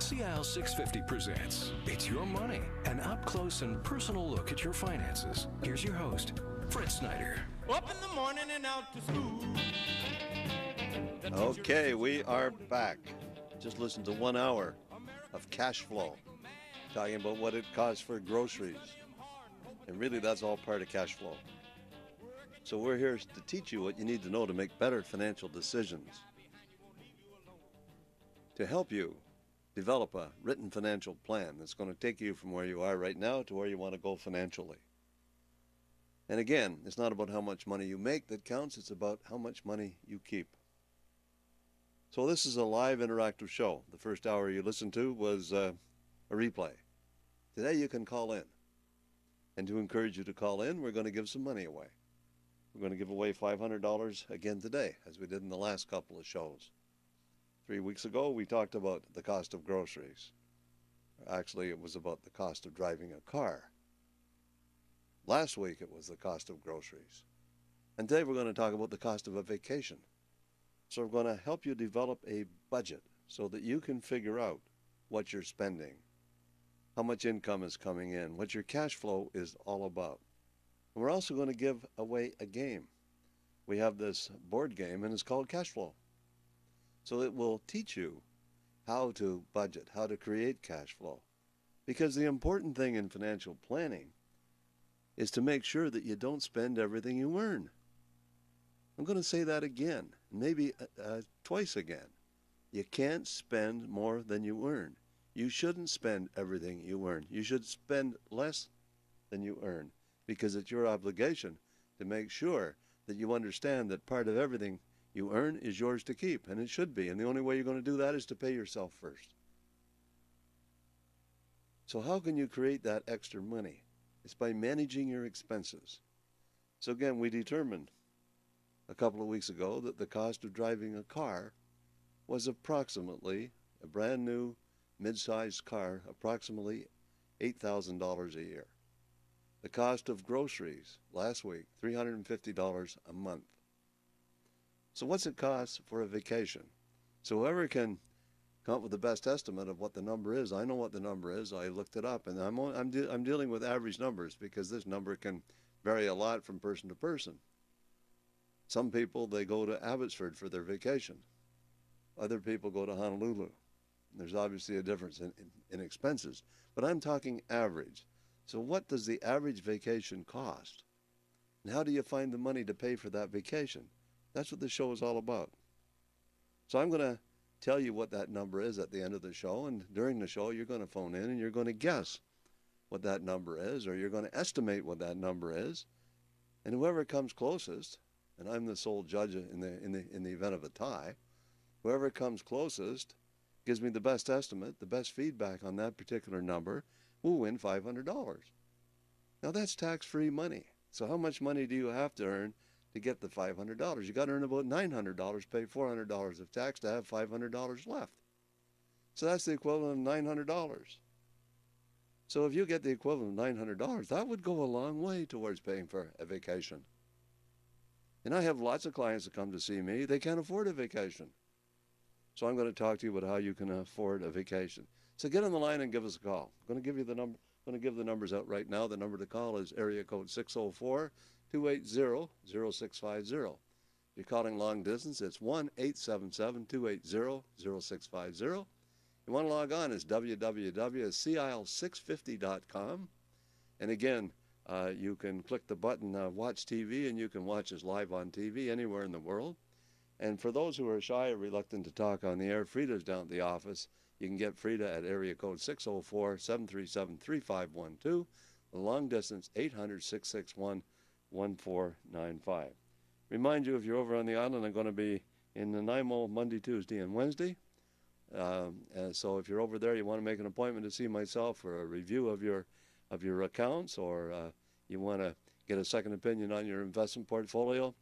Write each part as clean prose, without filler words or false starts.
CIL 650 presents It's Your Money, an up-close and personal look at your finances. Here's your host, Fritz Snyder. Up in the morning and out to school. Okay, we are back. Just listen to 1 hour of cash flow, talking about what it costs for groceries. And really, that's all part of cash flow. So we're here to teach you what you need to know to make better financial decisions, to help you develop a written financial plan that's going to take you from where you are right now to where you want to go financially. And again, it's not about how much money you make that counts, it's about how much money you keep. So this is a live interactive show. The first hour you listened to was a replay. Today you can call in. And to encourage you to call in, we're going to give some money away. We're going to give away $500 again today, as we did in the last couple of shows. 3 weeks ago, we talked about the cost of groceries. Actually, it was about the cost of driving a car. Last week, it was the cost of groceries. And today, we're going to talk about the cost of a vacation. So we're going to help you develop a budget so that you can figure out what you're spending, how much income is coming in, what your cash flow is all about. And we're also going to give away a game. We have this board game, and it's called Cash Flow. So it will teach you how to budget, how to create cash flow. Because the important thing in financial planning is to make sure that you don't spend everything you earn. I'm going to say that again, maybe twice again. You can't spend more than you earn. You shouldn't spend everything you earn. You should spend less than you earn, because it's your obligation to make sure that you understand that part of everything you earn is yours to keep, and it should be. And the only way you're going to do that is to pay yourself first. So how can you create that extra money? It's by managing your expenses. So again, we determined a couple of weeks ago that the cost of driving a car was approximately, a brand new mid-sized car, approximately $8,000 a year. The cost of groceries last week, $350 a month. So what's it cost for a vacation? So whoever can come up with the best estimate of what the number is, I know what the number is. I looked it up, and I'm dealing with average numbers because this number can vary a lot from person to person. Some people, they go to Abbotsford for their vacation. Other people go to Honolulu. There's obviously a difference in expenses, but I'm talking average. So what does the average vacation cost? And how do you find the money to pay for that vacation? That's what the show is all about. So I'm going to tell you what that number is at the end of the show, and during the show you're going to phone in and you're going to guess what that number is, or you're going to estimate what that number is, and whoever comes closest, and I'm the sole judge in the event of a tie, whoever comes closest gives me the best estimate, the best feedback on that particular number, will win $500. Now that's tax-free money. So how much money do you have to earn to get the $500? You got to earn about $900, pay $400 of tax to have $500 left. So that's the equivalent of $900. So if you get the equivalent of $900, that would go a long way towards paying for a vacation. And I have lots of clients that come to see me. They can't afford a vacation. So I'm going to talk to you about how you can afford a vacation. So get on the line and give us a call. I'm going to give you the number. I'm going to give the numbers out right now. The number to call is area code 604-280-0650. If you're calling long distance, it's 1-877-280-0650. You want to log on, it's www.cil650.com. And again, you can click the button Watch TV, and you can watch us live on TV anywhere in the world. And for those who are shy or reluctant to talk on the air, Frida's down at the office. You can get Frida at area code 604-737-3512. The long distance, 800-661-1495. Remind you, if you're over on the island, I'm going to be in Nanaimo Monday, Tuesday, and Wednesday. So if you're over there, you want to make an appointment to see myself for a review of your accounts, or you want to get a second opinion on your investment portfolio,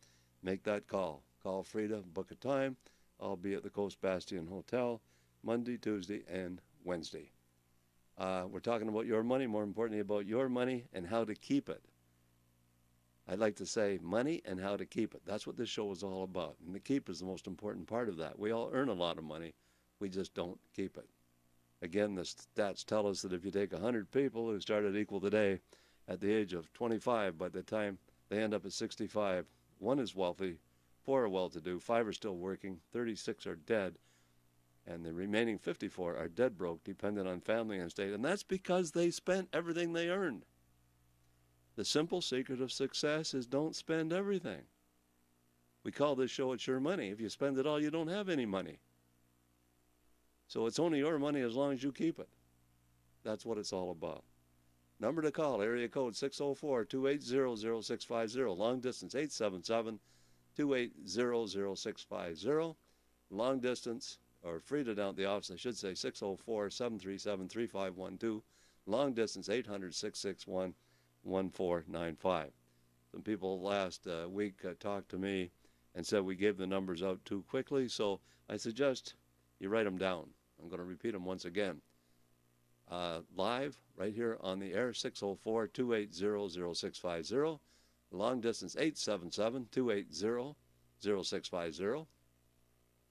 make that call. Call Frida, book a time. I'll be at the Coast Bastion Hotel Monday, Tuesday, and Wednesday. We're talking about your money, more importantly about your money and how to keep it. I'd like to say money and how to keep it. That's what this show is all about. And the keep is the most important part of that. We all earn a lot of money. We just don't keep it. Again, the stats tell us that if you take 100 people who started Equal Today at the age of 25, by the time they end up at 65, 1 is wealthy, 4 are well-to-do, 5 are still working, 36 are dead, and the remaining 54 are dead broke, dependent on family and estate, and that's because they spent everything they earned. The simple secret of success is don't spend everything. We call this show It's Your Money. If you spend it all, you don't have any money. So it's only your money as long as you keep it. That's what it's all about. Number to call, area code 604-280-0650. Long distance, 877-280-0650. Long distance, or free to down at the office, I should say, 604-737-3512. Long distance, 800-661-1495. Some people last week talked to me and said we gave the numbers out too quickly, so I suggest you write them down. I'm going to repeat them once again. Live, right here on the air, 604-280-0650. Long distance, 877-280-0650.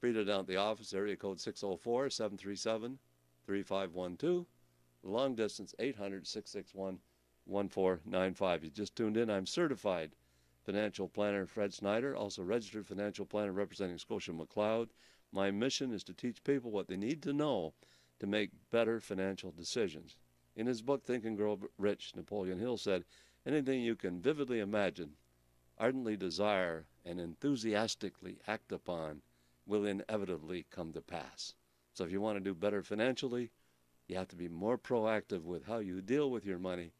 Free to down at the office, area code 604-737-3512. Long distance, 800-661-1495. You just tuned in. I'm certified financial planner Fred Snyder, also registered financial planner representing Scotia McLeod. My mission is to teach people what they need to know to make better financial decisions. In his book, Think and Grow Rich, Napoleon Hill said, anything you can vividly imagine, ardently desire, and enthusiastically act upon will inevitably come to pass. So if you want to do better financially, you have to be more proactive with how you deal with your money,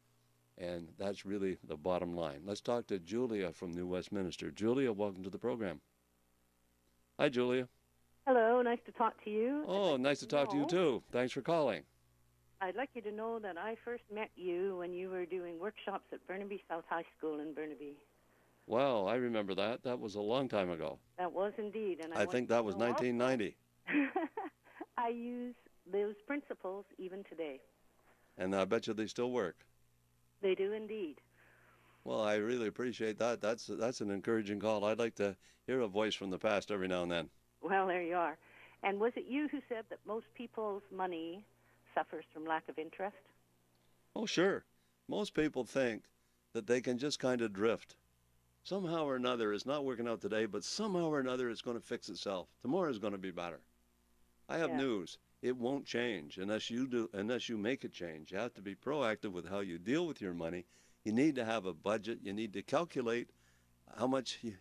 and that's really the bottom line. Let's talk to Julia from New Westminster. Julia, welcome to the program. Hi, Julia. Hello, nice to talk to you. Oh, nice to talk to you too. Thanks for calling. I'd like you to know that I first met you when you were doing workshops at Burnaby South High School in Burnaby. Wow, I remember that. That was a long time ago. That was indeed. And I think that was 1990. I use those principles even today. And I bet you they still work. They do indeed. Well, I really appreciate that. That's an encouraging call. I'd like to hear a voice from the past every now and then. Well, there you are. And was it you who said that most people's money suffers from lack of interest? Oh, sure. Most people think that they can just kind of drift. Somehow or another, it's not working out today, but somehow or another it's going to fix itself. Tomorrow is going to be better. I have news. It won't change unless you make it change. You have to be proactive with how you deal with your money. You need to have a budget. You need to calculate how much, you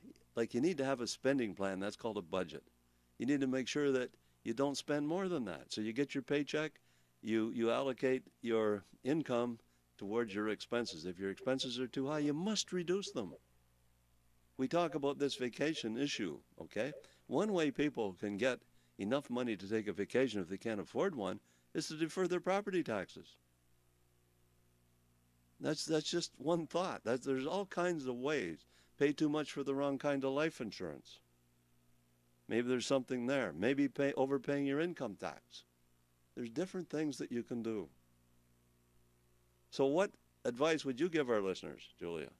need to have a spending plan. That's called a budget. You need to make sure that you don't spend more than that. So you get your paycheck, you allocate your income towards your expenses. If your expenses are too high, you must reduce them. We talk about this vacation issue, okay? One way people can get enough money to take a vacation if they can't afford one is to defer their property taxes. That's just one thought. There's all kinds of ways. Pay too much for the wrong kind of life insurance. Maybe there's something there. Maybe overpaying your income tax. There's different things that you can do. So what advice would you give our listeners, Julia?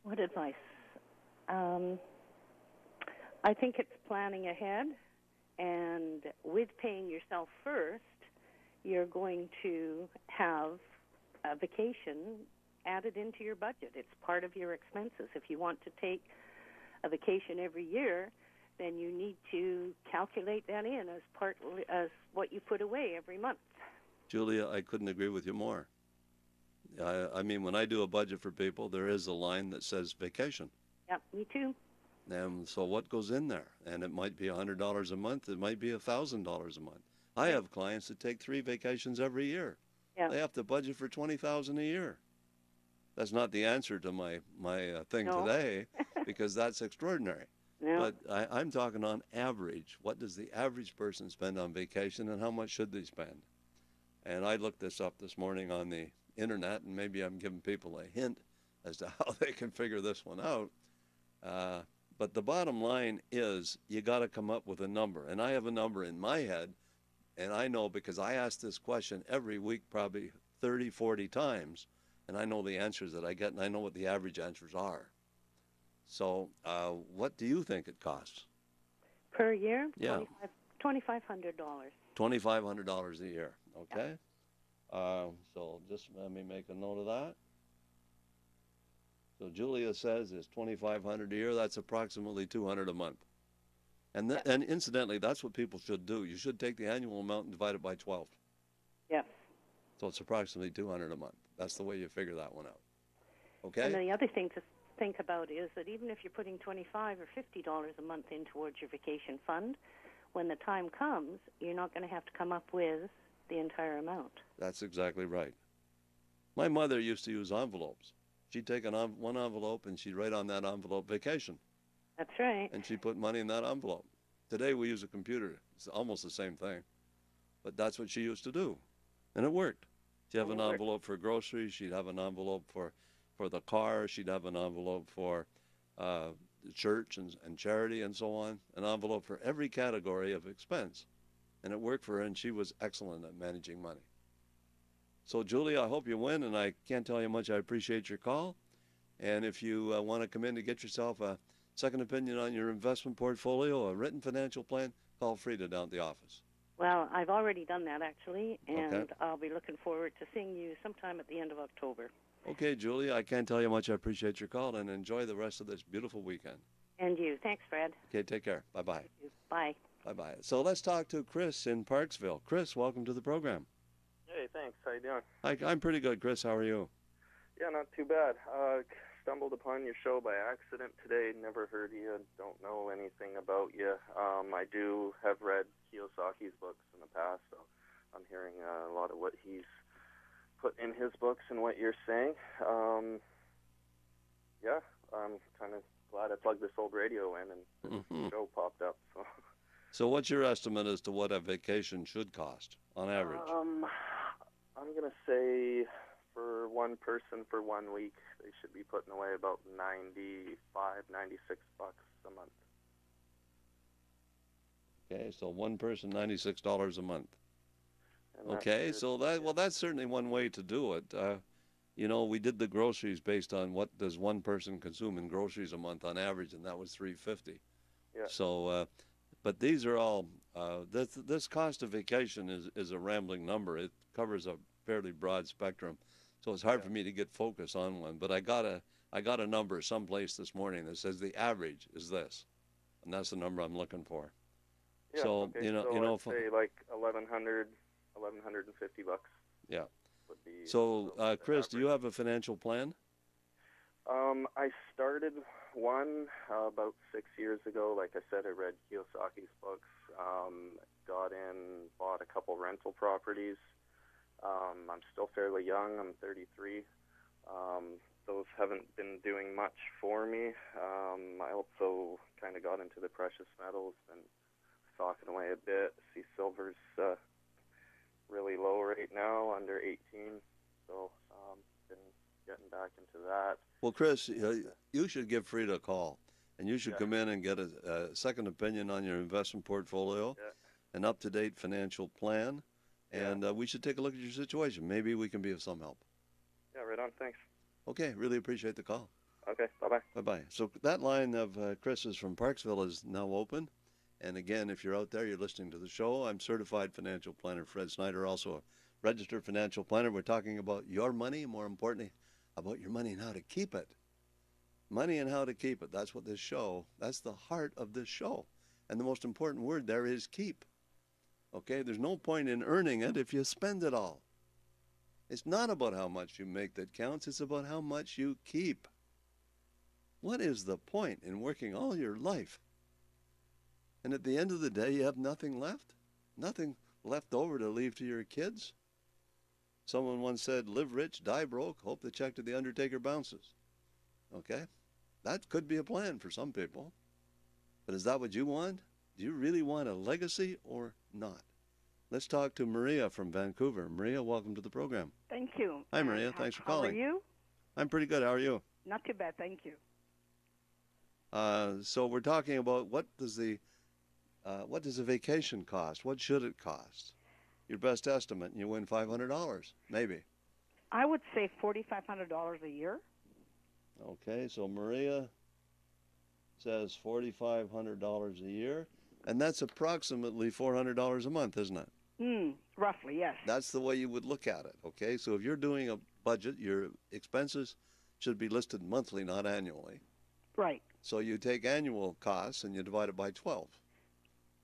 What advice? I think it's planning ahead, and with paying yourself first, you're going to have a vacation added into your budget. It's part of your expenses. If you want to take a vacation every year, then you need to calculate that in as what you put away every month. Julia, I couldn't agree with you more. I mean, when I do a budget for people, there is a line that says vacation. Yep, me too. And so what goes in there? And it might be $100 a month. It might be $1,000 a month. I have clients that take 3 vacations every year. Yeah. They have to budget for $20,000 a year. That's not the answer to my thing today, because that's extraordinary. No. But I'm talking on average. What does the average person spend on vacation, and how much should they spend? And I looked this up this morning on the internet, and maybe I'm giving people a hint as to how they can figure this one out. But the bottom line is you got to come up with a number. And I have a number in my head, and I know because I ask this question every week probably 30, 40 times, and I know the answers that I get, and I know what the average answers are. So what do you think it costs? Per year? Yeah. $2,500. $2,500 a year. Okay. So just let me make a note of that. So Julia says it's $2,500 a year. That's approximately $200 a month. And and incidentally, that's what people should do. You should take the annual amount and divide it by 12. Yes. So it's approximately $200 a month. That's the way you figure that one out. Okay. And the other thing to think about is that even if you're putting $25 or $50 a month in towards your vacation fund, when the time comes, you're not going to have to come up with the entire amount. That's exactly right. My mother used to use envelopes. She'd take one envelope and she'd write on that envelope vacation. That's right. And she'd put money in that envelope. Today we use a computer. It's almost the same thing. But that's what she used to do. And it worked. She'd have an envelope for groceries. She'd have an envelope for the car. She'd have an envelope for the church and charity and so on. An envelope for every category of expense. And it worked for her, and she was excellent at managing money. So, Julie, I hope you win, and I can't tell you how much I appreciate your call. And if you want to come in to get yourself a second opinion on your investment portfolio, a written financial plan, call Frida down at the office. Well, I've already done that, actually, and I'll be looking forward to seeing you sometime at the end of October. Okay, Julie, I can't tell you how much I appreciate your call, and enjoy the rest of this beautiful weekend. And you. Thanks, Fred. Okay, take care. Bye-bye. Bye. Bye-bye. So let's talk to Chris in Parksville. Chris, welcome to the program. Hey, thanks. How you doing? Hi, I'm pretty good, Chris. How are you? Yeah, not too bad. Stumbled upon your show by accident today. Never heard of you. Don't know anything about you. I do have read Kiyosaki's books in the past, so I'm hearing a lot of what he's put in his books and what you're saying. Yeah, I'm kind of glad I plugged this old radio in and the show popped up. So what's your estimate as to what a vacation should cost on average? I'm going to say for one person for 1 week, they should be putting away about $96 a month. Okay, so one person, $96 a month. Okay, so that's certainly one way to do it. You know, we did the groceries based on what does one person consume in groceries a month on average, and that was $350. Yeah. So, but these are all this cost of vacation is a rambling number. It covers a fairly broad spectrum, so it's hard for me to get focus on one. But I got a number someplace this morning that says the average is this, and that's the number I'm looking for. Yeah, so okay. you know, I'd say like $1,150. Yeah. Would be so Chris, do you have a financial plan? I started one about 6 years ago. Like I said, I read Kiyosaki's books. Got in, bought a couple rental properties. I'm still fairly young. I'm 33. Those haven't been doing much for me. I also kind of got into the precious metals and stalking away a bit. See, silver's really low right now, under 18. So been getting back into that. Well, Chris, you should give Frida a call, and you should come in and get a second opinion on your investment portfolio, an up-to-date financial plan, and we should take a look at your situation. Maybe we can be of some help. Yeah, right on. Thanks. Okay, really appreciate the call. Okay, bye-bye. Bye-bye. So that line of Chris's from Parksville is now open. And again, if you're out there, you're listening to the show, I'm certified financial planner Fred Snyder, also a registered financial planner. We're talking about your money, more importantly, about your money and how to keep it. Money and how to keep it. That's what this show, that's the heart of this show. And the most important word there is keep. Okay, there's no point in earning it if you spend it all. It's not about how much you make that counts. It's about how much you keep. What is the point in working all your life? And at the end of the day, you have nothing left? Nothing left over to leave to your kids? Someone once said, live rich, die broke, hope the check to the undertaker bounces. Okay? That could be a plan for some people. But is that what you want? Do you really want a legacy or not? Let's talk to Maria from Vancouver. Maria, welcome to the program. Thank you. Hi, Maria. Thanks for calling. How are you? I'm pretty good. How are you? Not too bad, thank you. So we're talking about what does a vacation cost? What should it cost? Your best estimate, and you win $500, maybe. I would say $4,500 a year. Okay, so Maria says $4,500 a year. And that's approximately $400 a month, isn't it? Roughly, yes. That's the way you would look at it, okay? So if you're doing a budget, your expenses should be listed monthly, not annually. Right. So you take annual costs and you divide it by 12.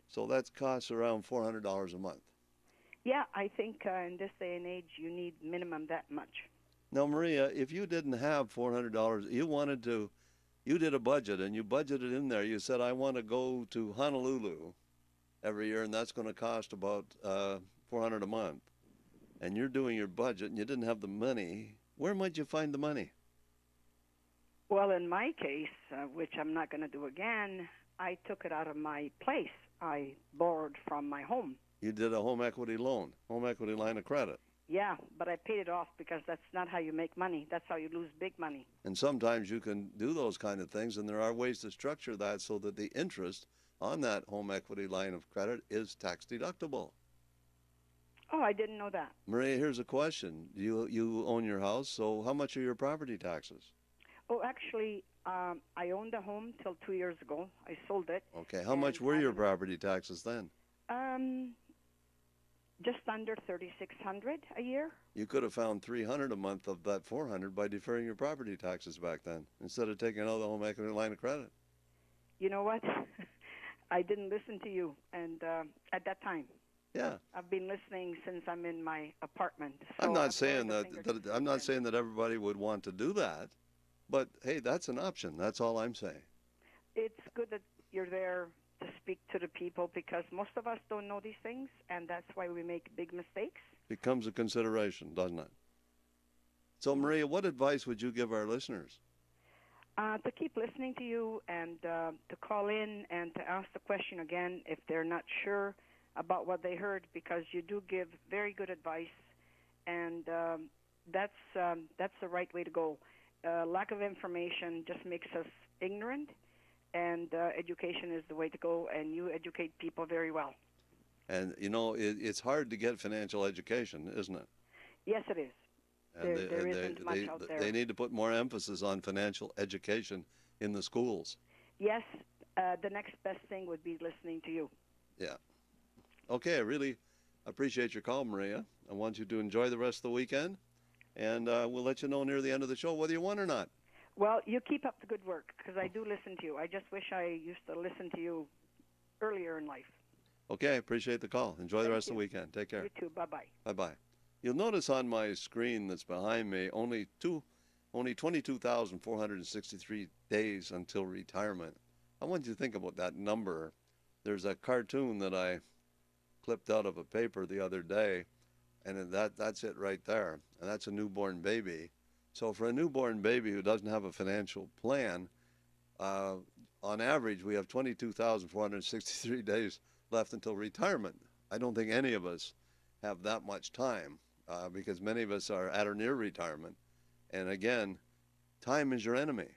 So that costs around $400 a month. Yeah, I think in this day and age, you need minimum that much. Now, Maria, if you didn't have $400, you did a budget and you budgeted in there. You said, I want to go to Honolulu every year, and that's going to cost about $400 a month. And you're doing your budget and you didn't have the money. Where might you find the money? Well, in my case, which I'm not going to do again, I took it out of my place. I borrowed from my home. You did a home equity loan, home equity line of credit. Yeah, but I paid it off because that's not how you make money. That's how you lose big money. And sometimes you can do those kind of things, and there are ways to structure that so that the interest on that home equity line of credit is tax deductible. Oh, I didn't know that. Maria, here's a question. You own your house, so how much are your property taxes? Oh, actually, I owned a home till 2 years ago. I sold it. Okay, how much were your property taxes then? Just under $3,600 a year. You could have found $300 a month of that $400 by deferring your property taxes back then, instead of taking out the home equity line of credit. You know what? I didn't listen to you, and at that time. Yeah. I've been listening since I'm in my apartment. So I'm not saying that everybody would want to do that, but hey, that's an option. That's all I'm saying. It's good that you're there to speak to the people because most of us don't know these things, and that's why we make big mistakes. Becomes a consideration, doesn't it? So, Maria, what advice would you give our listeners? To keep listening to you and to call in and to ask the question again if they're not sure about what they heard, because you do give very good advice, and that's the right way to go. Lack of information just makes us ignorant, and education is the way to go, and you educate people very well. And, you know, it's hard to get financial education, isn't it? Yes, it is. And there isn't much out there. They need to put more emphasis on financial education in the schools. Yes, the next best thing would be listening to you. Yeah. Okay, I really appreciate your call, Maria. I want you to enjoy the rest of the weekend, and we'll let you know near the end of the show whether you won or not. Well, you keep up the good work, because I do listen to you. I just wish I used to listen to you earlier in life. Okay, I appreciate the call. Enjoy the rest of the weekend. Take care. You too. Bye-bye. Bye-bye. You'll notice on my screen that's behind me only 22,463 days until retirement. I want you to think about that number. There's a cartoon that I clipped out of a paper the other day, and that's it right there. And that's a newborn baby. So for a newborn baby who doesn't have a financial plan, on average, we have 22,463 days left until retirement. I don't think any of us have that much time because many of us are at or near retirement. And again, time is your enemy.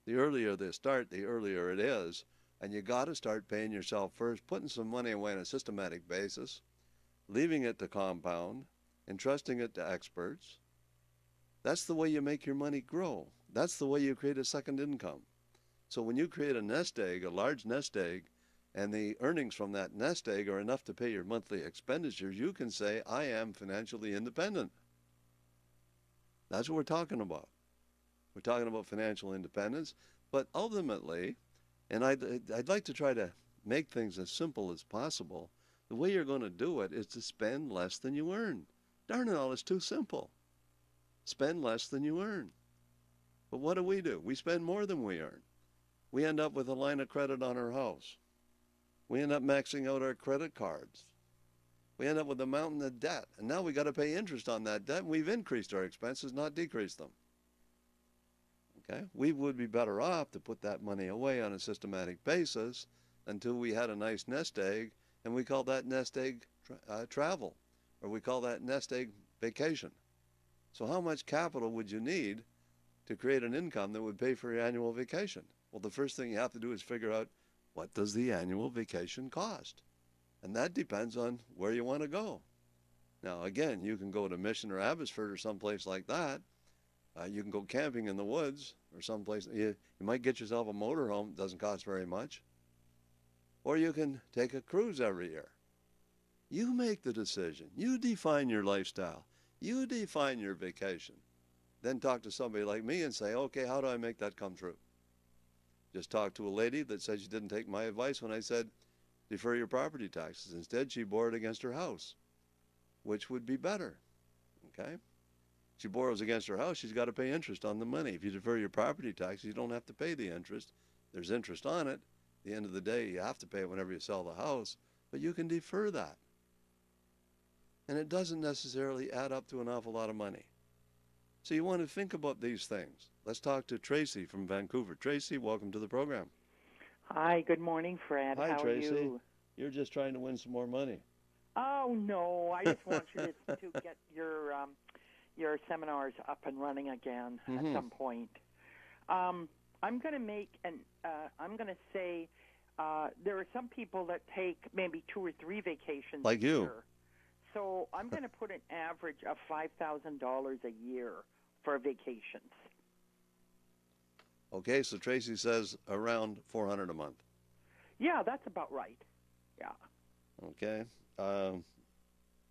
The earlier they start, the earlier it is. And you got to start paying yourself first, putting some money away on a systematic basis, leaving it to compound, entrusting it to experts. That's the way you make your money grow. That's the way you create a second income. So when you create a nest egg, a large nest egg, and the earnings from that nest egg are enough to pay your monthly expenditures, you can say, I am financially independent. That's what we're talking about. We're talking about financial independence, but ultimately, and I'd like to try to make things as simple as possible, the way you're going to do it is to spend less than you earn. Darn it all, it's too simple. Spend less than you earn. But what do? We spend more than we earn. We end up with a line of credit on our house. We end up maxing out our credit cards. We end up with a mountain of debt. And now we got to pay interest on that debt. We've increased our expenses, not decreased them. Okay? We would be better off to put that money away on a systematic basis until we had a nice nest egg, and we call that nest egg travel, or we call that nest egg vacation. So how much capital would you need to create an income that would pay for your annual vacation? Well, the first thing you have to do is figure out, what does the annual vacation cost? And that depends on where you want to go. Now, again, you can go to Mission or Abbotsford or someplace like that. You can go camping in the woods or someplace. You might get yourself a motorhome. It doesn't cost very much. or you can take a cruise every year. You make the decision. You define your lifestyle. You define your vacation. Then talk to somebody like me and say, okay, how do I make that come true? Just talked to a lady that said she didn't take my advice when I said, defer your property taxes. Instead, she borrowed against her house, which would be better, okay? She borrows against her house, she's got to pay interest on the money. If you defer your property taxes, you don't have to pay the interest. There's interest on it. At the end of the day, you have to pay it whenever you sell the house, but you can defer that. And it doesn't necessarily add up to an awful lot of money. So you want to think about these things. Let's talk to Tracy from Vancouver. Tracy, welcome to the program. Hi, good morning, Fred. Hi, How Tracy. are you? You're just trying to win some more money. Oh, no, I just want you to get your seminars up and running again at some point. I'm going to I'm going to say there are some people that take maybe 2 or 3 vacations like a you. year. So I'm going to put an average of $5,000 a year for vacations. Okay, so Tracy says around $400 a month. Yeah, that's about right. Yeah. Okay.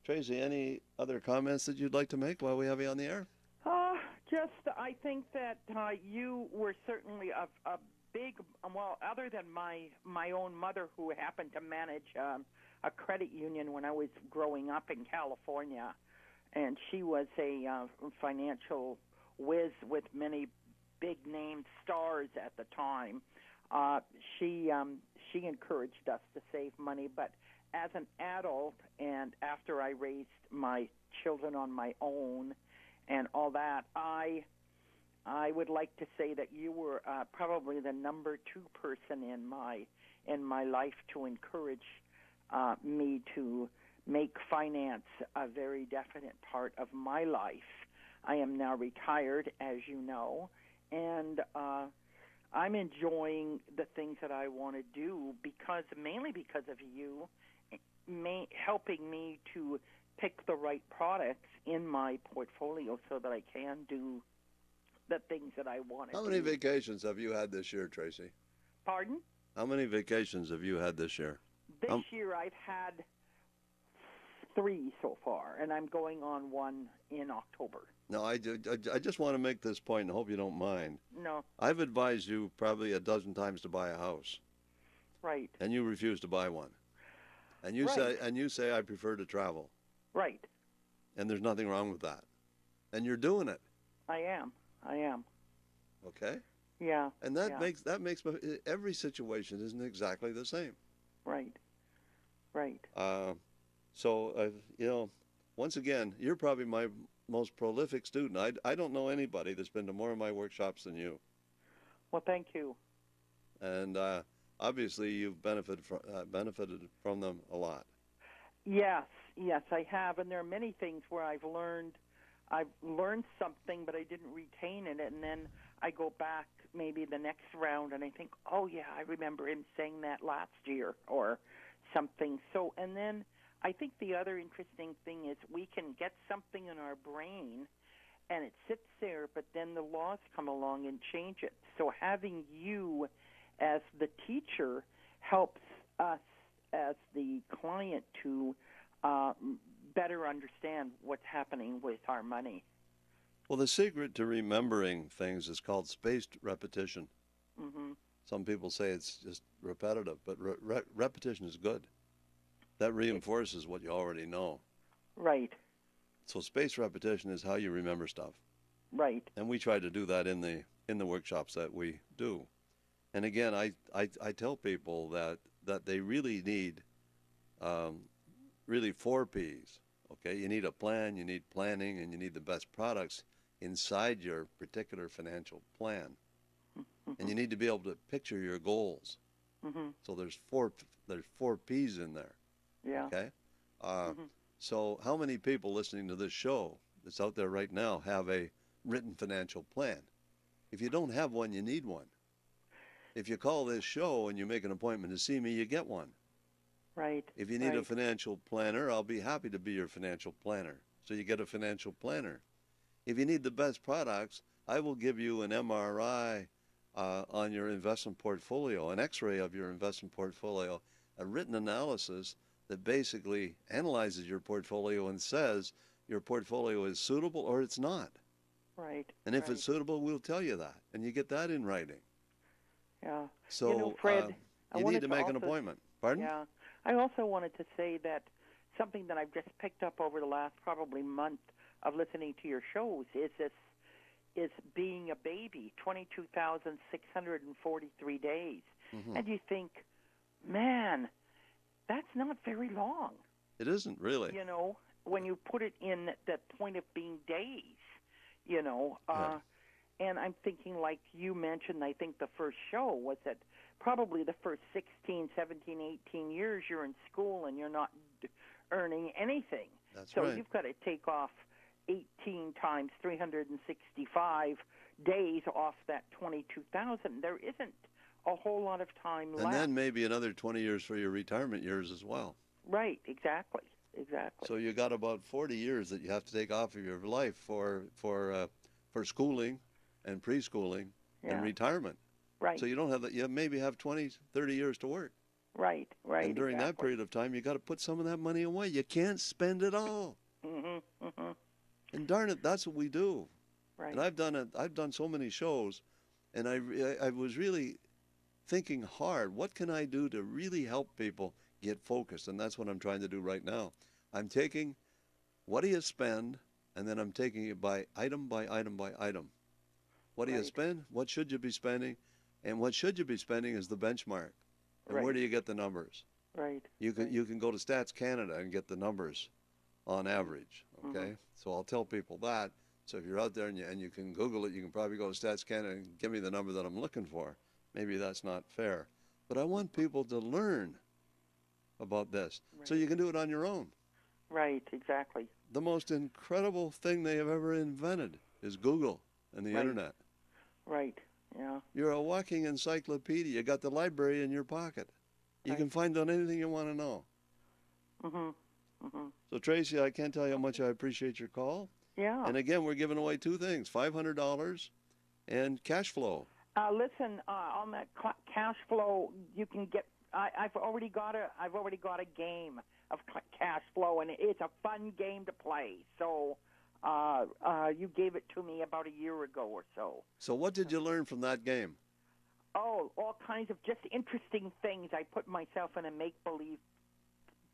Tracy, any other comments that you'd like to make while we have you on the air? I think that you were certainly a big, well, other than my own mother, who happened to manage a credit union when I was growing up in California, and she was a financial whiz with many big-name stars at the time. She encouraged us to save money, but as an adult and after I raised my children on my own and all that, I would like to say that you were probably the number 2 person in my life to encourage me to make finance a very definite part of my life. I am now retired, as you know, and I'm enjoying the things that I want to do mainly because of you helping me to pick the right products in my portfolio so that I can do the things that I want to do. How many vacations have you had this year, Tracy? Pardon? How many vacations have you had this year? This year I've had 3 so far, and I'm going on 1 in October. No, I just want to make this point and hope you don't mind. No. I've advised you probably a dozen times to buy a house. Right. And you refuse to buy one. And you say I prefer to travel. Right. And there's nothing wrong with that. And you're doing it. I am. Okay? Yeah. And that makes every situation isn't exactly the same. Right. So once again, you're probably my most prolific student. I don't know anybody that's been to more of my workshops than you. Well, thank you. And obviously you've benefited from them a lot. Yes, I have, and there are many things where I've learned something, but I didn't retain it, and then I go back maybe the next round, and I think, oh yeah, I remember him saying that last year, or something. So, and then I think the other interesting thing is we can get something in our brain, and it sits there, but then the laws come along and change it. So having you as the teacher helps us as the client to better understand what's happening with our money. Well, the secret to remembering things is called spaced repetition. Mm-hmm. Some people say it's just repetitive, but repetition is good. That reinforces what you already know. Right. So spaced repetition is how you remember stuff. Right. And we try to do that in the workshops that we do. And again, I tell people that they really need really 4 Ps. Okay, you need a plan, you need planning, and you need the best products inside your particular financial plan. Mm-hmm. And you need to be able to picture your goals. Mm-hmm. So there's 4 Ps in there. Yeah. Okay. So how many people listening to this show that's out there right now have a written financial plan? If you don't have one, you need one. If you call this show and you make an appointment to see me, you get one. Right. If you need a financial planner, I'll be happy to be your financial planner. So you get a financial planner. If you need the best products, I will give you an MRI on your investment portfolio, an X-ray of your investment portfolio, a written analysis that basically analyzes your portfolio and says your portfolio is suitable or it's not. Right. And if right. it's suitable, we'll tell you that. And you get that in writing. Yeah. So Fred, you need to make an appointment. Pardon? Yeah. I also wanted to say that something that I've just picked up over the last probably month of listening to your shows is being a baby, 22,643 days. Mm-hmm. And you think, man, that's not very long. It isn't really. You know, when you put it in that point of being days, you know. And I'm thinking, like you mentioned, I think the first show was that probably the first 16, 17, 18 years you're in school and you're not earning anything. That's so right. You've got to take off 18 times 365 days off that 22,000. There isn't a whole lot of time left. And then maybe another 20 years for your retirement years as well. Right, exactly. So you got about 40 years that you have to take off of your life for schooling and preschooling and retirement. Right. So you don't have that. You maybe have 20, 30 years to work. Right. And during that period of time, you got to put some of that money away. You can't spend it all. Mm-hmm, mm-hmm. And darn it, that's what we do. Right. And I've done so many shows, and I was really thinking hard. What can I do to really help people get focused? And that's what I'm trying to do right now. I'm taking what do you spend, and then I'm taking it by item by item by item. What do you spend? What should you be spending? And what should you be spending is the benchmark. And where do you get the numbers? Right. You can go to Stats Canada and get the numbers on average. Okay. Mm-hmm. So I'll tell people that. So if you're out there and you can Google it, you can probably go to Stats Canada and give me the number that I'm looking for. Maybe that's not fair, but I want people to learn about this so you can do it on your own. Right. Exactly. The most incredible thing they have ever invented is Google and the internet. Right. Yeah. You're a walking encyclopedia. You got the library in your pocket. You can find out anything you want to know. Mhm. Mhm. So Tracy, I can't tell you how much I appreciate your call. Yeah. And again, we're giving away two things: $500 and cash flow. Listen, on that cash flow, you can get. I've already got a game of cash flow, and it's a fun game to play. So. You gave it to me about a year ago or so. So what did you learn from that game? Oh, all kinds of just interesting things. I put myself in a make-believe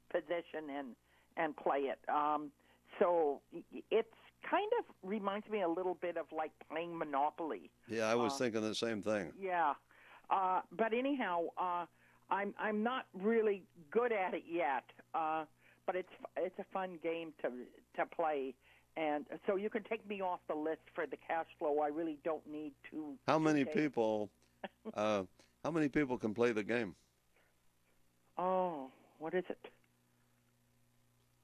position and play it. So it's kind of reminds me a little bit of like playing Monopoly. Yeah, I was thinking the same thing. Yeah. But anyhow, I'm not really good at it yet. But it's a fun game to play. And so you can take me off the list for the cash flow. I really don't need to. How many people? How many people can play the game? Oh, what is it?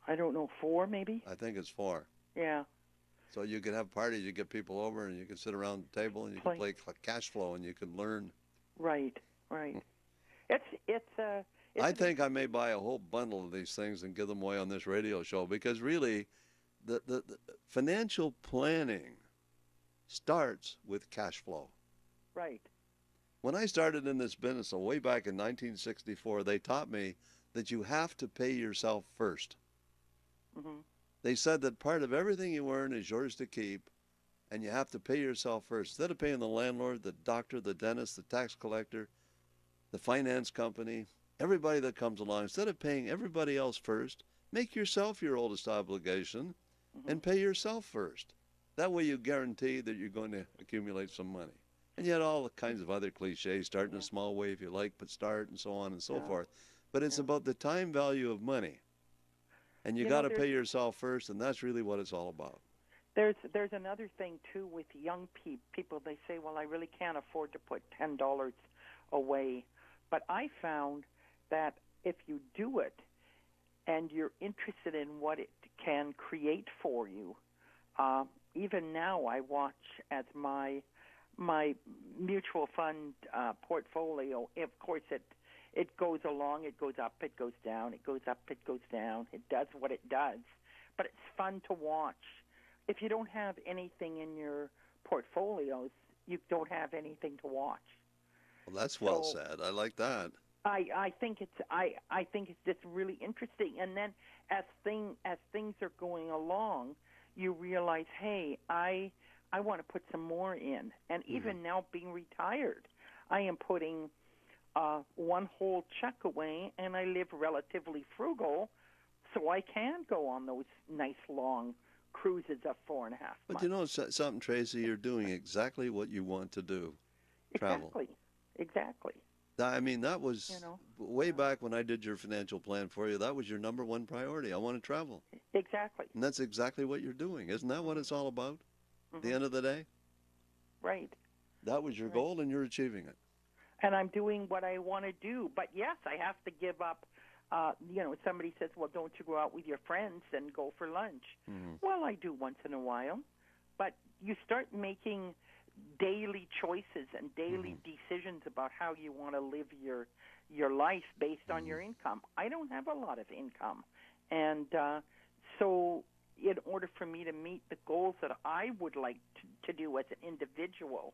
I don't know. 4 maybe. I think it's 4. Yeah. So you could have parties. You get people over, and you can sit around the table, and you can play cash flow, and you can learn. Right. Right. I think I may buy a whole bundle of these things and give them away on this radio show because really. The financial planning starts with cash flow. Right. When I started in this business, so way back in 1964, they taught me that you have to pay yourself first. Mm-hmm. They said that part of everything you earn is yours to keep, and you have to pay yourself first. Instead of paying the landlord, the doctor, the dentist, the tax collector, the finance company, everybody that comes along, instead of paying everybody else first, make yourself your oldest obligation. And pay yourself first. That way you guarantee that you're going to accumulate some money. And yet all the kinds of other cliches, start in a small way if you like, but start and so on and so forth. But it's about the time value of money. And you got to pay yourself first, and that's really what it's all about. There's another thing, too, with young people. They say, well, I really can't afford to put $10 away. But I found that if you do it and you're interested in what it can create for you. Even now, I watch as my mutual fund portfolio. Of course, it goes along, it goes up, it goes down, it goes up, it goes down. It does what it does, but it's fun to watch. If you don't have anything in your portfolios, you don't have anything to watch. Well, that's well said. I like that. I think it's just really interesting. And then as things are going along, you realize, hey, I want to put some more in. And even now, being retired, I am putting one whole check away, and I live relatively frugal, so I can go on those nice long cruises of 4.5 months. But you know something, Tracy, you're doing exactly what you want to do. Travel. Exactly. I mean, that was way back when I did your financial plan for you. That was your number one priority. I want to travel. Exactly. And that's exactly what you're doing. Isn't that what it's all about at the end of the day? Right. That was your goal, and you're achieving it. And I'm doing what I want to do. But, yes, I have to give up. Somebody says, well, don't you go out with your friends and go for lunch? Well, I do once in a while. But you start making daily choices and daily decisions about how you want to live your life based on your income. I don't have a lot of income. And so in order for me to meet the goals that I would like to do as an individual,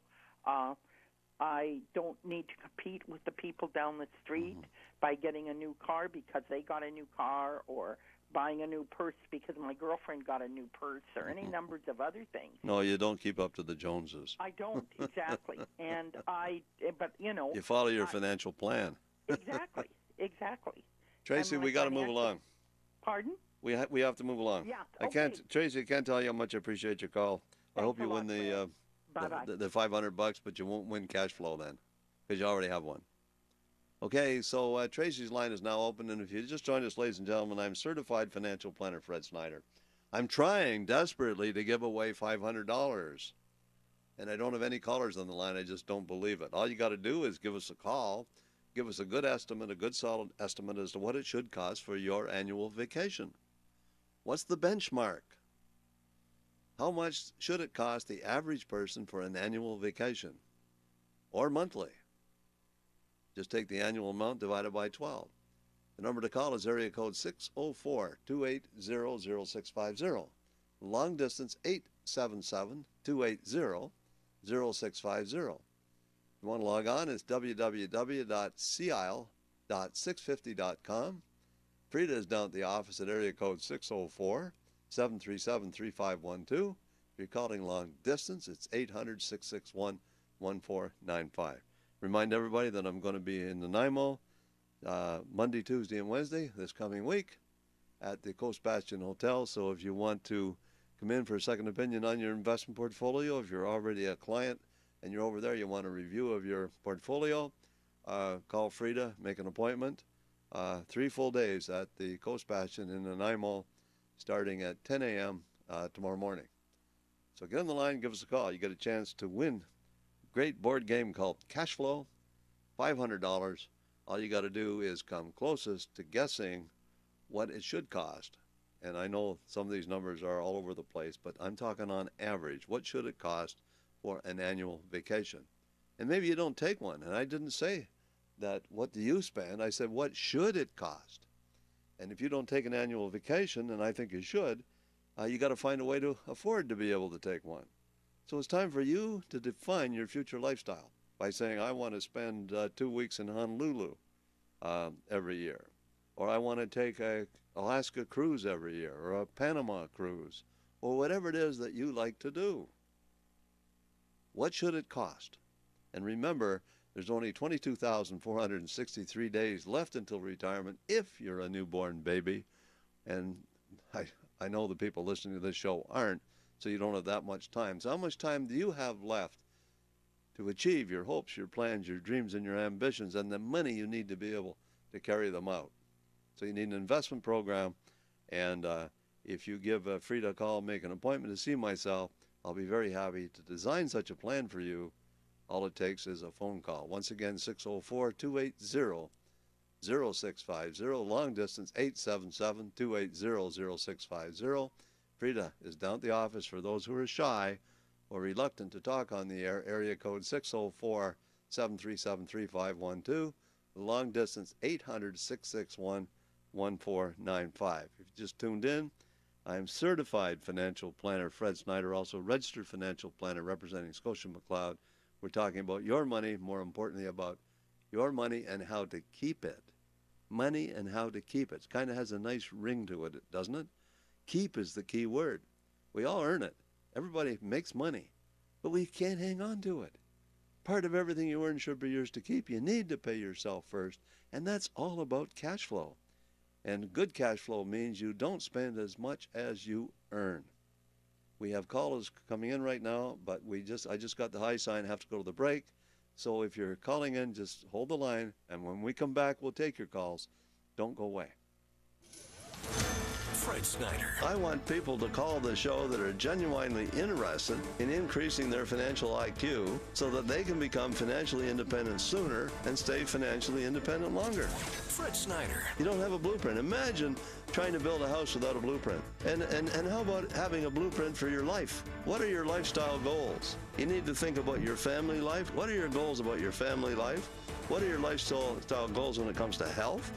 I don't need to compete with the people down the street by getting a new car because they got a new car, or buying a new purse because my girlfriend got a new purse, or any numbers of other things. No, you don't keep up to the Joneses. I don't, exactly. But you follow your financial plan. Exactly. Tracy, we got to move along. Pardon? We have to move along. Yeah. Okay. Tracy, I can't tell you how much I appreciate your call. I hope you win the $500, but you won't win cash flow then, because you already have one. Okay, so Tracy's line is now open, and if you just joined us, ladies and gentlemen, I'm certified financial planner Fred Snyder. I'm trying desperately to give away $500, and I don't have any callers on the line. I just don't believe it. All you got to do is give us a call, give us a good estimate, a good solid estimate as to what it should cost for your annual vacation. What's the benchmark? How much should it cost the average person for an annual vacation, or monthly? Just take the annual amount divided by 12. The number to call is area code 604-280-0650. Long distance 877-280-0650. If you want to log on, it's www.cial.650.com. Frida is down at the office at area code 604-737-3512. If you're calling long distance, it's 800-661-1495. Remind everybody that I'm going to be in Nanaimo Monday, Tuesday, and Wednesday this coming week at the Coast Bastion Hotel. So if you want to come in for a second opinion on your investment portfolio, if you're already a client and you're over there, you want a review of your portfolio, call Frida, make an appointment. 3 full days at the Coast Bastion in Nanaimo starting at 10 a.m. Tomorrow morning. So get on the line, give us a call. You get a chance to win great board game called Cash Flow, $500. All you got to do is come closest to guessing what it should cost. And I know some of these numbers are all over the place, but I'm talking on average. What should it cost for an annual vacation? And maybe you don't take one. And I didn't say that, what do you spend? I said, what should it cost? And if you don't take an annual vacation, and I think you should, you got to find a way to afford to be able to take one. So it's time for you to define your future lifestyle by saying, I want to spend 2 weeks in Honolulu every year, or I want to take a Alaska cruise every year, or a Panama cruise, or whatever it is that you like to do. What should it cost? And remember, there's only 22,463 days left until retirement if you're a newborn baby. And I know the people listening to this show aren't, so you don't have that much time. So how much time do you have left to achieve your hopes, your plans, your dreams, and your ambitions, and the money you need to be able to carry them out? So you need an investment program, and if you give Frida a call, make an appointment to see myself, I'll be very happy to design such a plan for you. All it takes is a phone call. Once again, 604-280-0650. Long distance, 877-280-0650. Frida is down at the office for those who are shy or reluctant to talk on the air. Area code 604-737-3512. The long distance, 800-661-1495. If you just tuned in, I'm certified financial planner Fred Snyder, also registered financial planner representing Scotia McLeod. We're talking about your money, more importantly about your money and how to keep it. Money and how to keep it. It kind of has a nice ring to it, doesn't it? Keep is the key word. We all earn it. Everybody makes money, but we can't hang on to it. Part of everything you earn should be yours to keep. You need to pay yourself first, and that's all about cash flow. And good cash flow means you don't spend as much as you earn. We have callers coming in right now, but I just got the high sign, have to go to the break. So if you're calling in, just hold the line, and when we come back, we'll take your calls. Don't go away. Fred Snyder. I want people to call the show that are genuinely interested in increasing their financial IQ so that they can become financially independent sooner and stay financially independent longer. Fred Snyder. You don't have a blueprint. Imagine trying to build a house without a blueprint. And how about having a blueprint for your life? What are your lifestyle goals? You need to think about your family life. What are your goals about your family life? What are your lifestyle goals when it comes to health?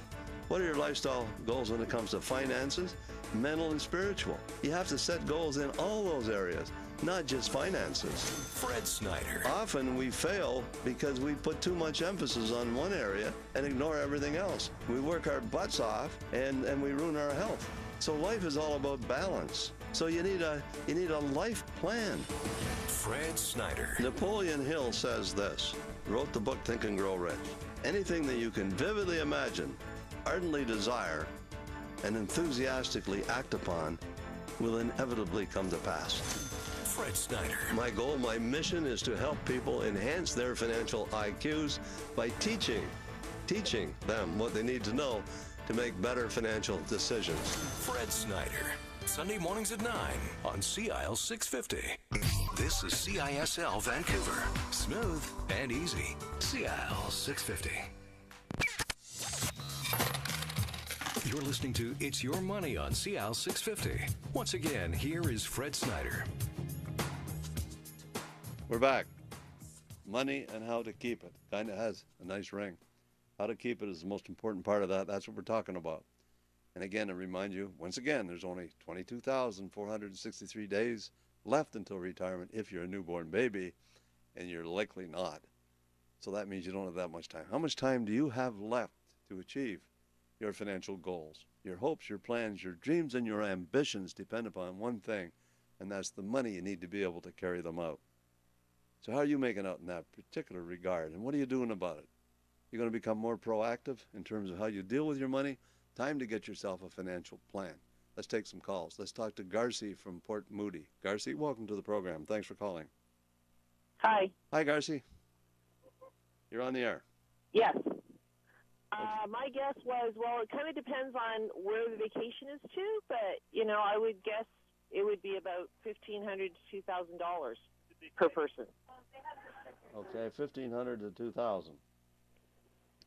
What are your lifestyle goals when it comes to finances, mental and spiritual? You have to set goals in all those areas, not just finances. Fred Snyder. Often we fail because we put too much emphasis on one area and ignore everything else. We work our butts off and we ruin our health. So life is all about balance. So you need a life plan. Fred Snyder. Napoleon Hill says this, wrote the book Think and Grow Rich. Anything that you can vividly imagine, ardently desire, and enthusiastically act upon will inevitably come to pass. Fred Snyder. My goal, my mission is to help people enhance their financial IQs by teaching them what they need to know to make better financial decisions. Fred Snyder. Sunday mornings at 9 on CIL 650. This is CISL Vancouver. Smooth and easy. CIL 650. You're listening to It's Your Money on CIL 650. Once again, here is Fred Snyder. We're back. Money and how to keep it. Kind of has a nice ring. How to keep it is the most important part of that. That's what we're talking about. And again, I remind you, once again, there's only 22,463 days left until retirement if you're a newborn baby, and you're likely not. So that means you don't have that much time. How much time do you have left to achieve your financial goals? Your hopes, your plans, your dreams, and your ambitions depend upon one thing, and that's the money you need to be able to carry them out. So how are you making out in that particular regard, and what are you doing about it? You're going to become more proactive in terms of how you deal with your money? Time to get yourself a financial plan. Let's take some calls. Let's talk to Garci from Port Moody. Garci, welcome to the program. Thanks for calling. Hi. Hi, Garci. You're on the air. Yes. My guess was, well, it kind of depends on where the vacation is to, but, I would guess it would be about $1,500 to $2,000 per person. Okay, $1,500 to $2,000.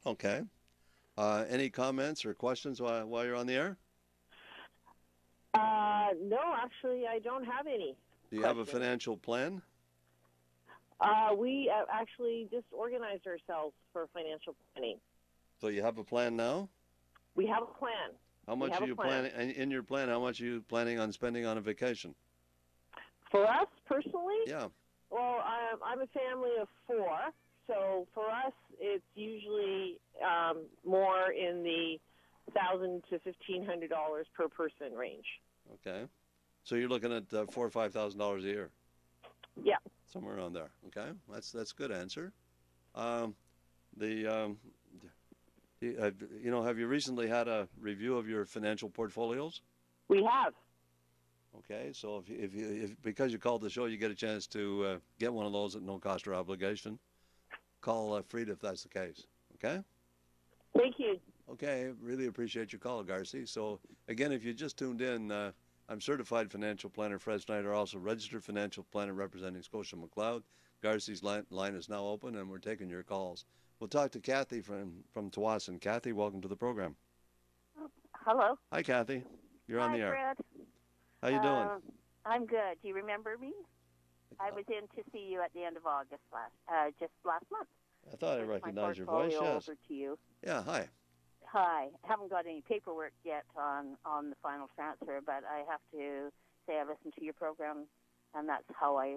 Okay. Any comments or questions while you're on the air? No, actually, I don't have any. Do you have a financial plan? We actually just organized ourselves for financial planning. So you have a plan now? We have a plan. How much are you planning? In your plan, how much are you planning on spending on a vacation? For us personally? Yeah. Well, I'm a family of 4, so for us, it's usually more in the $1,000 to $1,500 per person range. Okay. So you're looking at $4,000 or $5,000 a year? Yeah. Somewhere around there. Okay. That's a good answer. Have you recently had a review of your financial portfolios? We have. Okay, so if because you called the show, you get a chance to get one of those at no cost or obligation. Call Frida if that's the case. Okay? Thank you. Okay, really appreciate your call, Garci. So again, if you just tuned in, I'm certified financial planner Fred Snyder, also registered financial planner representing Scotia McLeod. Garci's line is now open, and we're taking your calls. We'll talk to Kathy from Tawasin. Kathy, welcome to the program. Hello. Hi, Kathy. You're on the air. Hi, Fred. How you doing? I'm good. Do you remember me? I was in to see you at the end of August just last month. I thought I recognized your voice. Yes. Over to you. Yeah. Hi. Hi. I haven't got any paperwork yet on the final transfer, but I have to say I listened to your program, and that's how I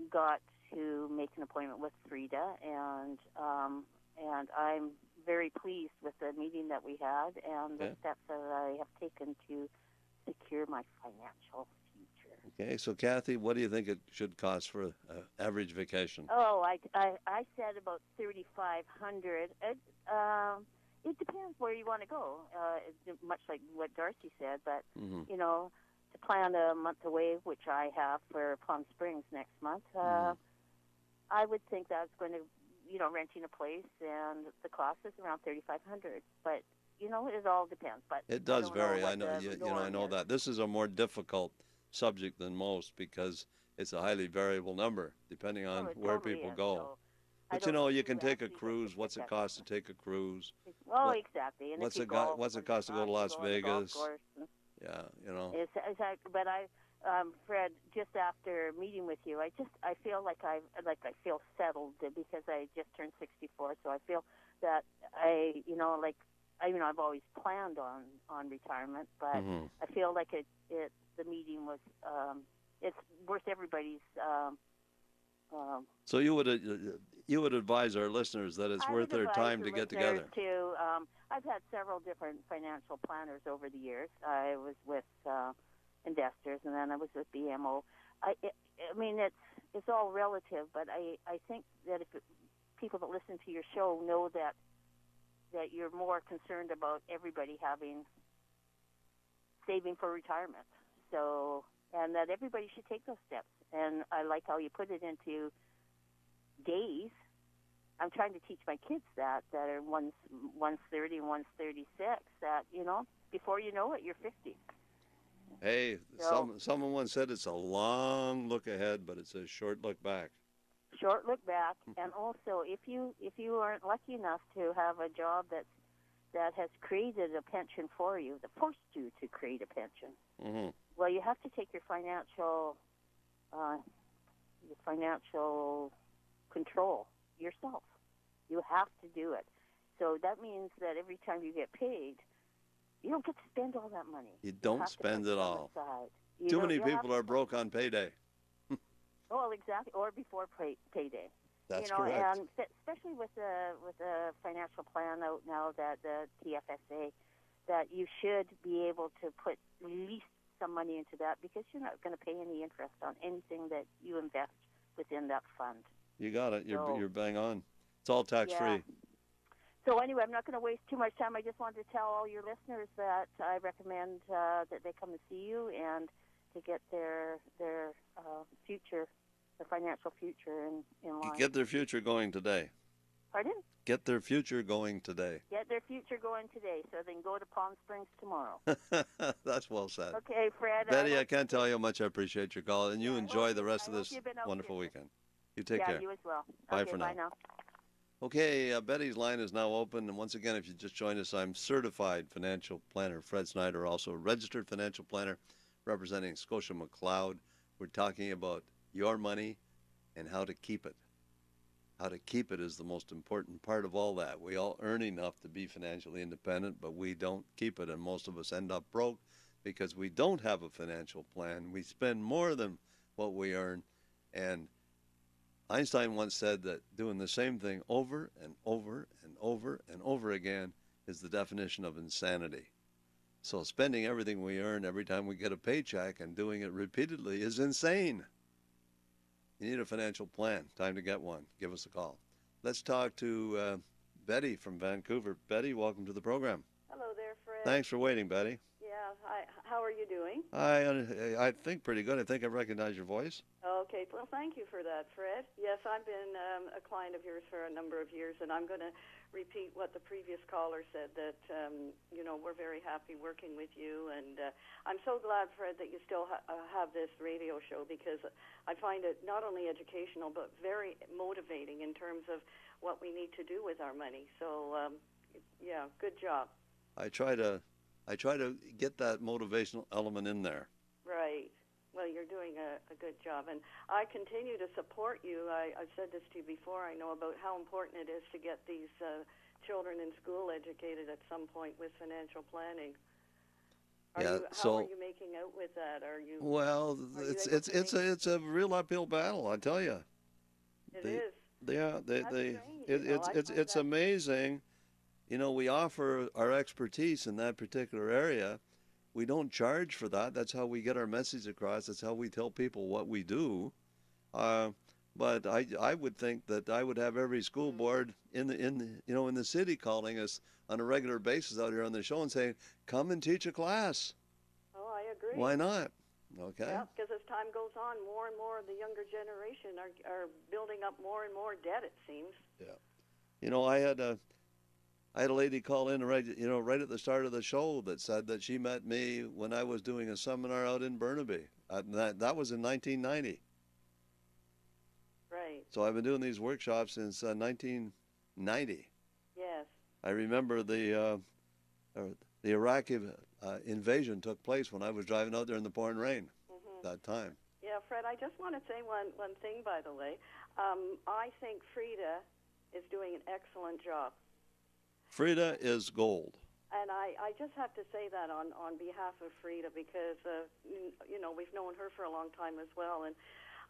got to make an appointment with Frida, and I'm very pleased with the meeting that we had and the steps that I have taken to secure my financial future. Okay, so Kathy, what do you think it should cost for an average vacation? Oh, I said about $3,500. It depends where you want to go. Much like what Darcy said, but you know, to plan a month away, which I have for Palm Springs next month, I would think that's going to, you know, renting a place, and the cost is around $3,500. But you know, it all depends. But it does vary. I know. I know that this is a more difficult subject than most because it's a highly variable number depending on where totally people is. go. So but you know, you can take a cruise. What's it cost to take a cruise? Oh, exactly. And what's it cost to go to Las Vegas? Yeah, you know. Exactly. But Fred, just after meeting with you, I feel like I feel settled because I just turned 64. So I feel that I've always planned on retirement, but I feel like the meeting was it's worth everybody's. So you would advise our listeners that it's worth their time to get together. I've had several different financial planners over the years. I was with Investors, and then I was with BMO. I mean, it's all relative, but I think that if people that listen to your show know that you're more concerned about everybody saving for retirement. So, and that everybody should take those steps. And I like how you put it into days. I'm trying to teach my kids that are one's 30 and one's 36, that, you know, before you know it, you're 50. Hey, someone once said it's a long look ahead, but it's a short look back. Short look back, and also if you aren't lucky enough to have a job that has created a pension for you, that forced you to create a pension, well, you have to take your financial control yourself. You have to do it. So that means that every time you get paid, you don't get to spend all that money. You don't spend it all. Too many people are broke on payday. Well, exactly, or before payday. That's correct. And especially with the financial plan out now, that the TFSA, that you should be able to put at least some money into that, because you're not going to pay any interest on anything that you invest within that fund. You got it. You're bang on. It's all tax-free. So anyway, I'm not going to waste too much time. I just wanted to tell all your listeners that I recommend that they come and see you and to get their future, their financial future in line. Get their future going today. Pardon? Get their future going today. Get their future going today, so they can go to Palm Springs tomorrow. That's well said. Okay, Fred. Betty, I can't tell you how much I appreciate your call, and you enjoy the rest of this wonderful weekend. You take care. Yeah, you as well. Bye okay, for now. Bye now. Okay, Betty's line is now open. And once again, if you just joined us, I'm certified financial planner Fred Snyder, also a registered financial planner representing Scotia McLeod. We're talking about your money and how to keep it. How to keep it is the most important part of all that. We all earn enough to be financially independent, but we don't keep it, and most of us end up broke because we don't have a financial plan. We spend more than what we earn, and Einstein once said that doing the same thing over and over and over and over again is the definition of insanity. So spending everything we earn every time we get a paycheck and doing it repeatedly is insane. You need a financial plan. Time to get one. Give us a call. Let's talk to Betty from Vancouver. Betty, welcome to the program. Hello there, Fred. Thanks for waiting, Betty. Yeah, hi. How are you doing? I think pretty good. I think I recognize your voice. Okay, well, thank you for that, Fred. Yes, I've been a client of yours for a number of years, and I'm going to repeat what the previous caller said, that, we're very happy working with you, and I'm so glad, Fred, that you still have this radio show, because I find it not only educational, but very motivating in terms of what we need to do with our money. So, good job. I try to get that motivational element in there. Right. Well, you're doing a good job, and I continue to support you. I've said this to you before. I know about how important it is to get these children in school educated at some point with financial planning. How are you making out with that? Well, it's a real uphill battle, I tell you. It is. Yeah, That's strange, it's amazing. You know, we offer our expertise in that particular area. We don't charge for that. That's how we get our message across. That's how we tell people what we do. But I would think that I would have every school board in the city calling us on a regular basis out here on the show and saying, "Come and teach a class." Oh, I agree. Why not? Okay. Yeah, because as time goes on, more and more of the younger generation are building up more and more debt, it seems. Yeah. You know, I had a lady call in right at the start of the show that said that she met me when I was doing a seminar out in Burnaby. That was in 1990. Right. So I've been doing these workshops since 1990. Yes. I remember the Iraqi invasion took place when I was driving out there in the pouring rain that time. Yeah, Fred, I just want to say one thing, by the way. I think Frida is doing an excellent job. Frida is gold. And I just have to say that on behalf of Frida because, we've known her for a long time as well. And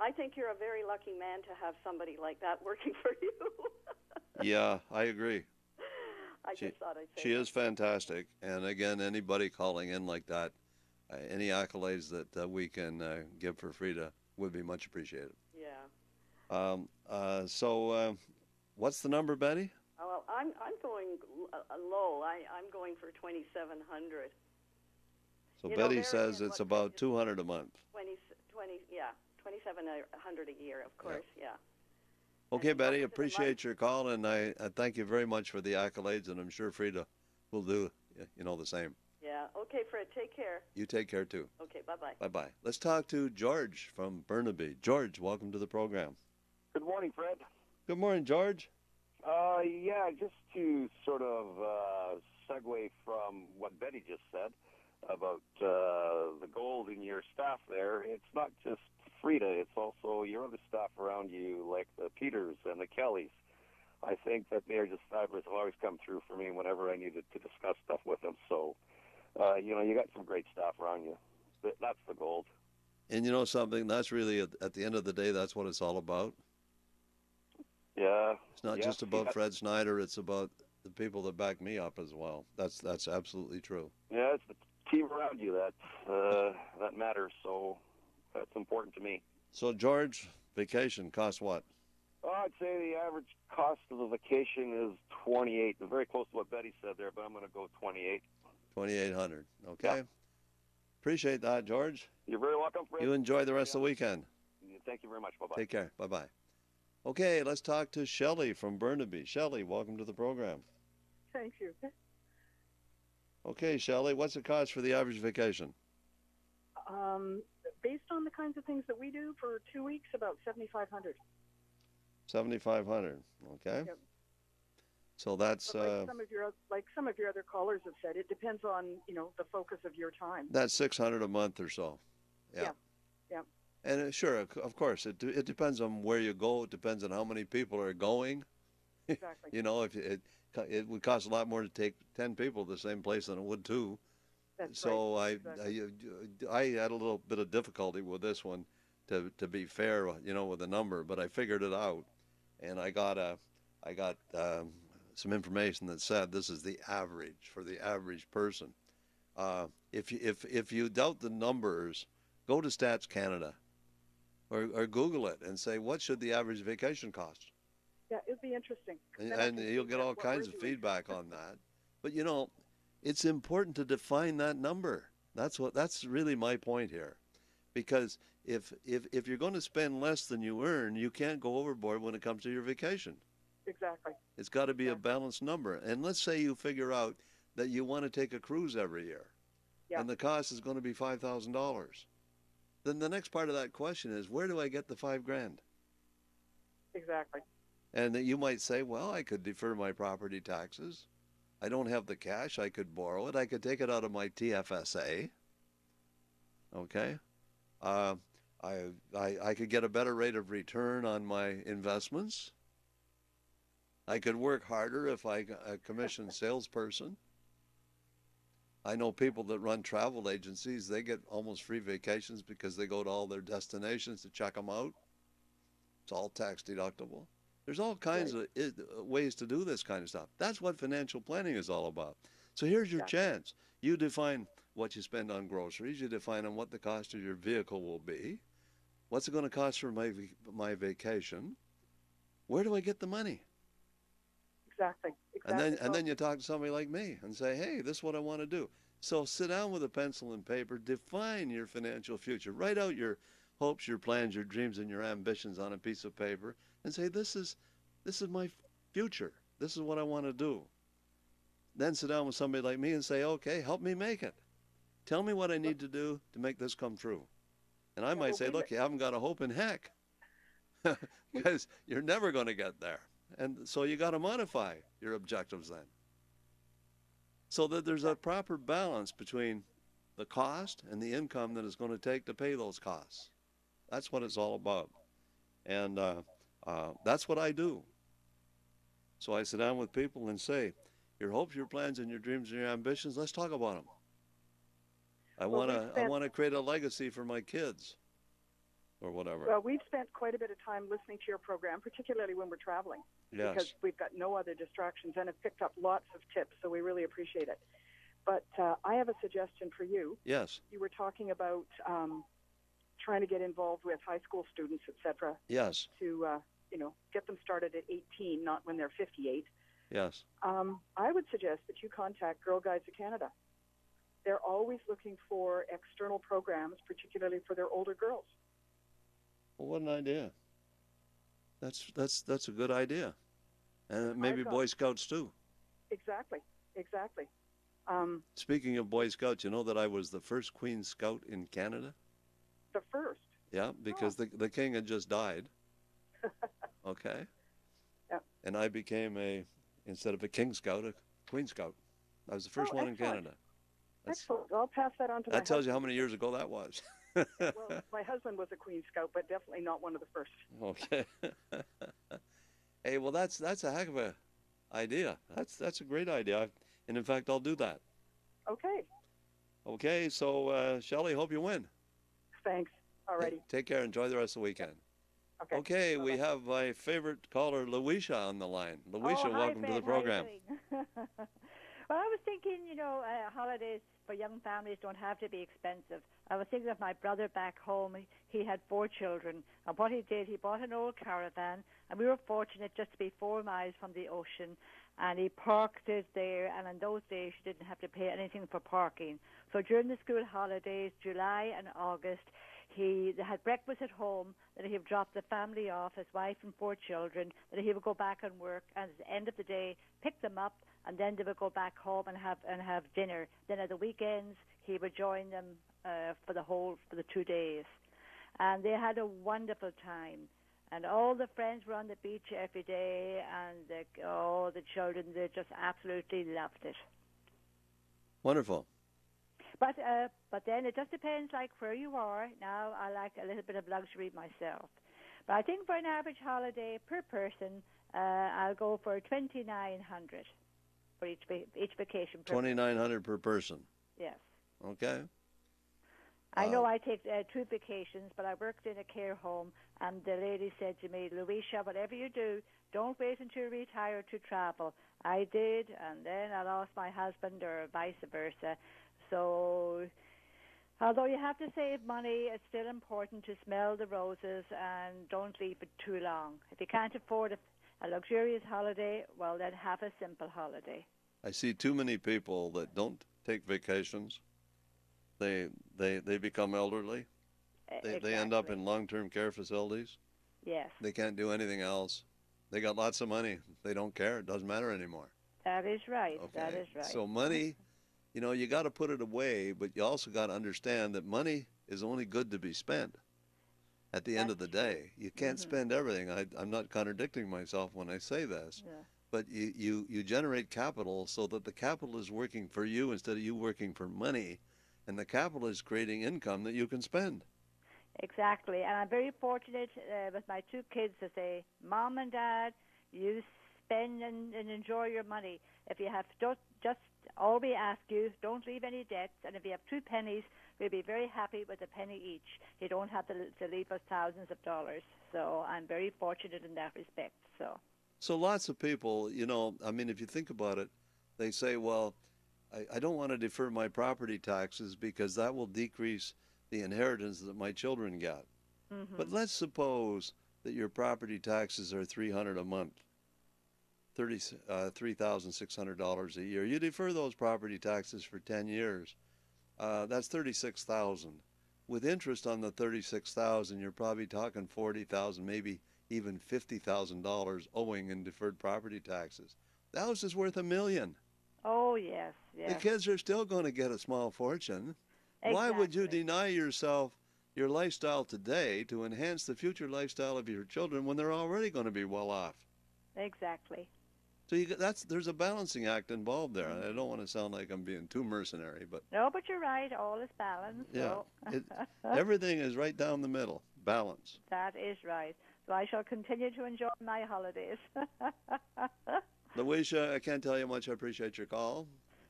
I think you're a very lucky man to have somebody like that working for you. Yeah, I agree. I just thought I'd say she is fantastic. And again, anybody calling in like that, any accolades that we can give for Frida would be much appreciated. Yeah. So what's the number, Betty? Well, I'm going low. I'm going for 2,700. So Betty says it's about 200 a month. 2,700 a year, of course. Yeah. Okay, Betty, appreciate your call, and I thank you very much for the accolades, and I'm sure Frida will do, the same. Yeah. Okay, Fred, take care. You take care, too. Okay, bye-bye. Bye-bye. Let's talk to George from Burnaby. George, welcome to the program. Good morning, Fred. Good morning, George. Yeah, just to sort of segue from what Betty just said about the gold in your staff there, it's not just Frida, it's also your other staff around you, like the Peters and the Kellys. I think that they're just fabulous. Have always come through for me whenever I needed to discuss stuff with them. So, you got some great staff around you. That's the gold. And you know something? That's really, at the end of the day, that's what it's all about. Yeah. It's not just about Fred Snyder. It's about the people that back me up as well. That's absolutely true. Yeah, it's the team around you that matters. So that's important to me. So, George, vacation costs what? Oh, I'd say the average cost of the vacation is $28. Very close to what Betty said there, but I'm going to go $28. $2,800. Okay. Yeah. Appreciate that, George. You're very welcome, Fred. You enjoy the rest of the weekend. Thank you very much. Bye-bye. Take care. Bye-bye. Okay, let's talk to Shelley from Burnaby. Shelley, welcome to the program. Thank you. Okay, Shelley, what's the cost for the average vacation? Based on the kinds of things that we do for 2 weeks, about $7,500. $7,500. Okay. Yep. So that's like some of your other callers have said, it depends on the focus of your time. that's $600 a month or so. Yeah. Yeah. And sure, of course, it depends on where you go. It depends on how many people are going. Exactly. If it would cost a lot more to take 10 people to the same place than it would 2. That's so right. I had a little bit of difficulty with this one, to be fair, with the number, but I figured it out, and I got some information that said this is the average for the average person. If you doubt the numbers, go to Stats Canada, or Google it and say, what should the average vacation cost? Yeah, it'd be interesting. And you'll get all kinds of feedback on that. But it's important to define that number. That's really my point here, because if you're going to spend less than you earn, you can't go overboard when it comes to your vacation. Exactly. It's got to be a balanced number. And let's say you figure out that you want to take a cruise every year, and the cost is going to be $5,000. Then the next part of that question is, where do I get the $5,000? Exactly. And you might say, well, I could defer my property taxes. I don't have the cash. I could borrow it. I could take it out of my TFSA. Okay. I could get a better rate of return on my investments. I could work harder if I a commissioned salesperson. I know people that run travel agencies. They get almost free vacations because they go to all their destinations to check them out. It's all tax deductible. There's all kinds of ways to do this kind of stuff. That's what financial planning is all about. So here's your chance. You define what you spend on groceries. You define on what the cost of your vehicle will be. What's it going to cost for my vacation? Where do I get the money? Exactly. And then you talk to somebody like me and say, hey, this is what I want to do. So sit down with a pencil and paper, define your financial future. Write out your hopes, your plans, your dreams, and your ambitions on a piece of paper and say, this is my future. This is what I want to do. Then sit down with somebody like me and say, okay, help me make it. Tell me what I need to do to make this come true. And I might say, look, you haven't got a hope in heck because you're never going to get there. And so you got to modify your objectives then, so that there's a proper balance between the cost and the income that it's going to take to pay those costs. That's what it's all about. And that's what I do. So I sit down with people and say, your hopes, your plans, and your dreams and your ambitions, let's talk about them. I want to create a legacy for my kids or whatever. Well, we've spent quite a bit of time listening to your program, particularly when we're traveling. Yes. Because we've got no other distractions and have picked up lots of tips, so we really appreciate it. But I have a suggestion for you. Yes. You were talking about trying to get involved with high school students, etc. Yes. To get them started at 18, not when they're 58. Yes. I would suggest that you contact Girl Guides of Canada. They're always looking for external programs, particularly for their older girls. Well, what an idea. That's a good idea. And maybe Boy Scouts too. Exactly. Speaking of Boy Scouts, you know that I was the first Queen Scout in Canada? The first? Yeah, because the king had just died. Okay. Yeah. And I became instead of a King Scout, a Queen Scout. I was the first one in Canada. Excellent. I'll pass that on to my That tells you how many years ago that was. Well, my husband was a Queen Scout, but definitely not one of the first. Okay. Hey, well, that's a heck of a idea. That's a great idea. And in fact, I'll do that. Okay. Okay, so Shelley, hope you win. Thanks. Alrighty. Take care. Enjoy the rest of the weekend. Okay, we have my favorite caller, Luisha, on the line. Luisha, welcome to the program. Well, I was thinking, holidays for young families don't have to be expensive. I was thinking of my brother back home. He had 4 children. And what he did, he bought an old caravan, and we were fortunate just to be 4 miles from the ocean. And he parked it there, and in those days, you didn't have to pay anything for parking. So during the school holidays, July and August, he had breakfast at home, then he would drop the family off, his wife and 4 children, then he would go back and work, and at the end of the day, pick them up, and then they would go back home and have dinner. Then at the weekends, he would join them for the 2 days. And they had a wonderful time. And all the friends were on the beach every day, and the children, they just absolutely loved it. Wonderful. But then it just depends, like, where you are. Now, I like a little bit of luxury myself. But I think for an average holiday per person, I'll go for $2,900 for each vacation. $2,900 per person. Yes. Okay. I know I take 2 vacations, but I worked in a care home, and the lady said to me, Luisha, whatever you do, don't wait until you retire to travel. I did, and then I lost my husband, or vice versa. So although you have to save money, it's still important to smell the roses and don't leave it too long. If you can't afford a luxurious holiday, well, then have a simple holiday. I see too many people that don't take vacations. They become elderly. They end up in long-term care facilities. Yes. They can't do anything else. They got lots of money. They don't care. It doesn't matter anymore. That is right. Okay. That is right. So money, you got to put it away, but you also got to understand that money is only good to be spent at the end of the day. You can't spend everything. I'm not contradicting myself when I say this. Yeah. But you generate capital so that the capital is working for you instead of you working for money, and the capital is creating income that you can spend. Exactly. And I'm very fortunate with my 2 kids to say, Mom and Dad, you spend and enjoy your money. If you have, just all we ask you, don't leave any debts. And if you have 2 pennies, we'll be very happy with a penny each. You don't have to leave us thousands of dollars. So I'm very fortunate in that respect. So lots of people, you know, I mean, if you think about it, they say, well, I don't want to defer my property taxes because that will decrease the inheritance that my children get. Mm-hmm. But let's suppose that your property taxes are $300 a month, $3,600 a year. You defer those property taxes for 10 years. That's $36,000. With interest on the $36,000, you're probably talking $40,000, maybe even $50,000 owing in deferred property taxes. The house is worth $1 million. Oh, yes, yes. The kids are still going to get a small fortune. Exactly. Why would you deny yourself your lifestyle today to enhance the future lifestyle of your children when they're already going to be well off? Exactly. So there's a balancing act involved there. And I don't want to sound like I'm being too mercenary, but no, but you're right. All is balanced. yeah, So. Everything is right down the middle. Balance. That is right. So I shall continue to enjoy my holidays. Louisa, I can't tell you how much I appreciate your call.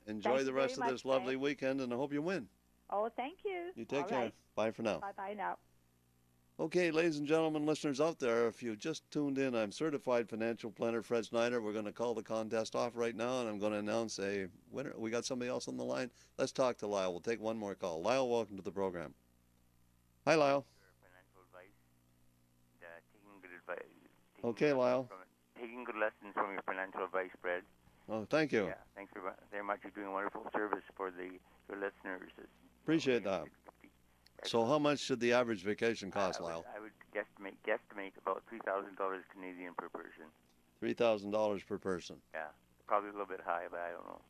Enjoy Thank the you rest very of much, this lovely Fred. weekend, and I hope you win. Oh, thank you. You take All care. right. Bye for now. Bye-bye now. Okay, ladies and gentlemen, listeners out there, if you just tuned in, I'm certified financial planner Fred Snyder. We're going to call the contest off right now, and I'm going to announce a winner. We got somebody else on the line? Let's talk to Lyle. We'll take one more call. Lyle, welcome to the program. Hi, Lyle. Financial advice, taking good advice. Okay, Lyle. Taking good lessons from your financial advice, Fred. Oh, thank you. Yeah, thanks very much. You're doing a wonderful service for your listeners. Appreciate that. So how much should the average vacation cost, Lyle? I would guesstimate about $3,000 Canadian per person. $3,000 per person. Yeah, probably a little bit high, but I don't know.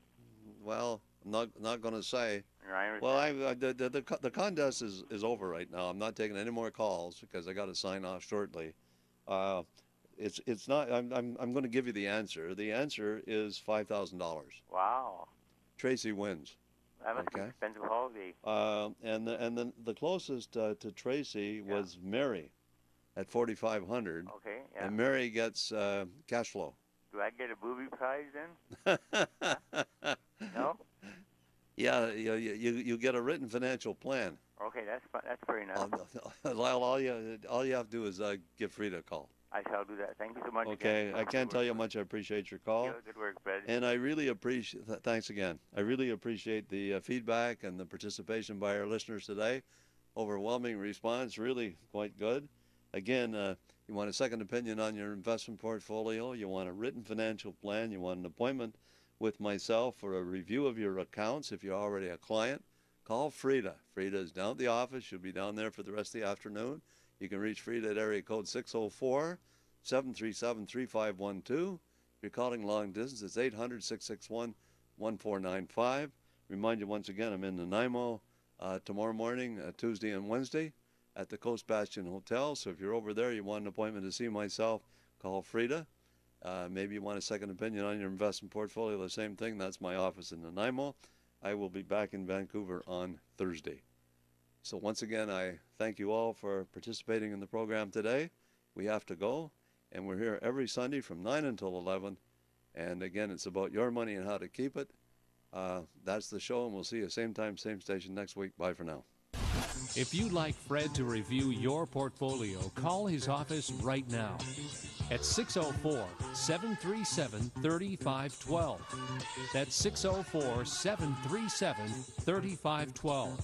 Well, I'm not going to say. Right. Well, the contest is over right now. I'm not taking any more calls because I got to sign off shortly. It's not. I'm going to give you the answer. The answer is $5,000. Wow. Tracy wins. That must be an expensive holiday. And then the closest to Tracy was Mary, at $4,500. Okay. Yeah. And Mary gets cash flow. Do I get a booby prize then? No. Yeah, you get a written financial plan. Okay, that's very nice. Lyle, all you have to do is give Frida a call. I shall do that. Thank you so much. Okay, again. I can't tell you how much I appreciate your call. Good work, Fred. And I really appreciate. Thanks again. I really appreciate the feedback and the participation by our listeners today. Overwhelming response, really quite good. Again, you want a second opinion on your investment portfolio. You want a written financial plan. You want an appointment with myself for a review of your accounts. If you're already a client, call Frida. Frida is down at the office. She'll be down there for the rest of the afternoon. You can reach Frida at area code 604-737-3512. If you're calling long distance, it's 800-661-1495. Remind you once again, I'm in Nanaimo tomorrow morning, Tuesday and Wednesday, at the Coast Bastion Hotel. So if you're over there, you want an appointment to see myself, call Frida. Maybe you want a second opinion on your investment portfolio, the same thing. That's my office in Nanaimo. I will be back in Vancouver on Thursday. So once again, I thank you all for participating in the program today. We have to go, and we're here every Sunday from 9 until 11. And again, it's about your money and how to keep it. That's the show, and we'll see you same time, same station next week. Bye for now. If you'd like Fred to review your portfolio, call his office right now at 604-737-3512. That's 604-737-3512.